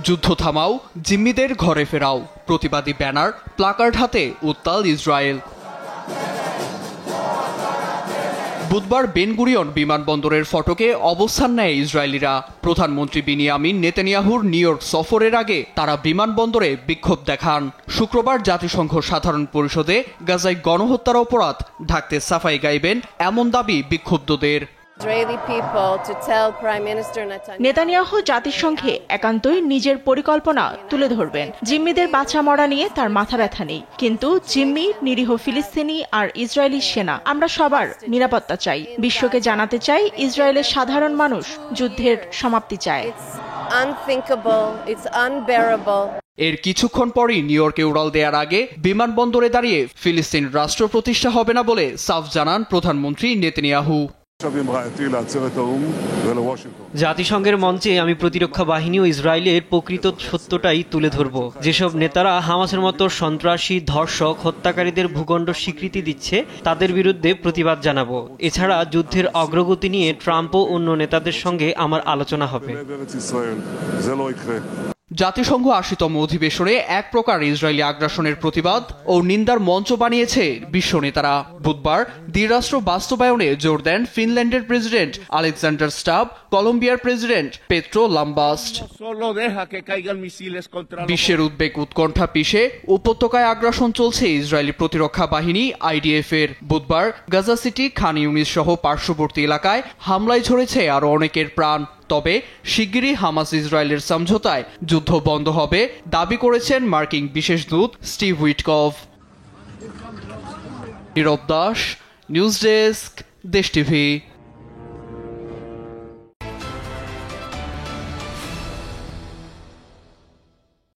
যুদ্ধ থামাও, জিম্মিদের ঘরে ফেরাও, প্রতিবাদী ব্যানার, প্লাকার্ড হাতে উত্তাল ইসরায়েল। বুধবার বেন গুরিয়ন বিমানবন্দরের ফটকে অবস্থান নেয় ইসরায়েলিরা। প্রধানমন্ত্রী বিনিয়ামিন নেতানিয়াহুর নিউ ইয়র্ক সফরের আগে তারা বিমানবন্দরে বিক্ষোভ দেখান। শুক্রবার জাতিসংঘ সাধারণ পরিষদে গাজায় গণহত্যার অপরাধ ঢাকতে সাফাই গাইবেন এমন দাবি বিক্ষুব্ধদের। নেতানিয়াহু জাতিসংঘে একান্তই নিজের পরিকল্পনা তুলে ধরবেন। জিম্মিদের বাঁচা মরা নিয়ে তার মাথা ব্যথা নেই, কিন্তু জিম্মি, নিরীহ ফিলিস্তিনি আর ইসরায়েলি সেনা, আমরা সবার নিরাপত্তা চাই। বিশ্বকে জানাতে চাই ইসরায়েলের সাধারণ মানুষ যুদ্ধের সমাপ্তি চায়। এর কিছুক্ষণ পরই নিউ ইয়র্কে উড়াল দেওয়ার আগে বিমানবন্দরে দাঁড়িয়ে ফিলিস্তিন রাষ্ট্র প্রতিষ্ঠা হবে না বলে সাফ জানান প্রধানমন্ত্রী নেতানিয়াহু। জাতিসংঘের মঞ্চে আমি প্রতিরক্ষা বাহিনী ও ইসরায়েলের প্রকৃত সত্যটাই তুলে ধরব। যেসব নেতারা হামাসের মতো সন্ত্রাসী, ধর্ষক, হত্যাকারীদের ভূখণ্ড স্বীকৃতি দিচ্ছে তাদের বিরুদ্ধে প্রতিবাদ জানাবো। এছাড়া যুদ্ধের অগ্রগতি নিয়ে ট্রাম্প ও অন্য নেতাদের সঙ্গে আমার আলোচনা হবে। জাতিসংঘ ৮০তম অধিবেশনে এক প্রকার ইসরায়েলি আগ্রাসনের প্রতিবাদ ও নিন্দার মঞ্চ বানিয়েছে বিশ্ব নেতারা। বুধবার দ্বিরাষ্ট্র বাস্তবায়নে জোর দেন ফিনল্যান্ডের প্রেসিডেন্ট আলেকজান্ডার স্টাব, কলম্বিয়ার প্রেসিডেন্ট পেট্রো লাম্বাস্ট। বিশ্বের উদ্বেগ উৎকণ্ঠা পিষে উপত্যকায় আগ্রাসন চলছে ইসরায়েলি প্রতিরক্ষা বাহিনী IDF এর। বুধবার গাজা সিটি, খান ইউনিস সহ পার্শ্ববর্তী এলাকায় হামলায় ঝরেছে আরও অনেকের প্রাণ। তবে শিগগিরই হামাস ইসরায়েলের সমঝোতায় যুদ্ধ বন্ধ হবে দাবি করেছেন মার্কিন বিশেষ দূত স্টিভ উইটকফ। নীরব দাস, নিউজ ডেস্ক, দেশ টিভি।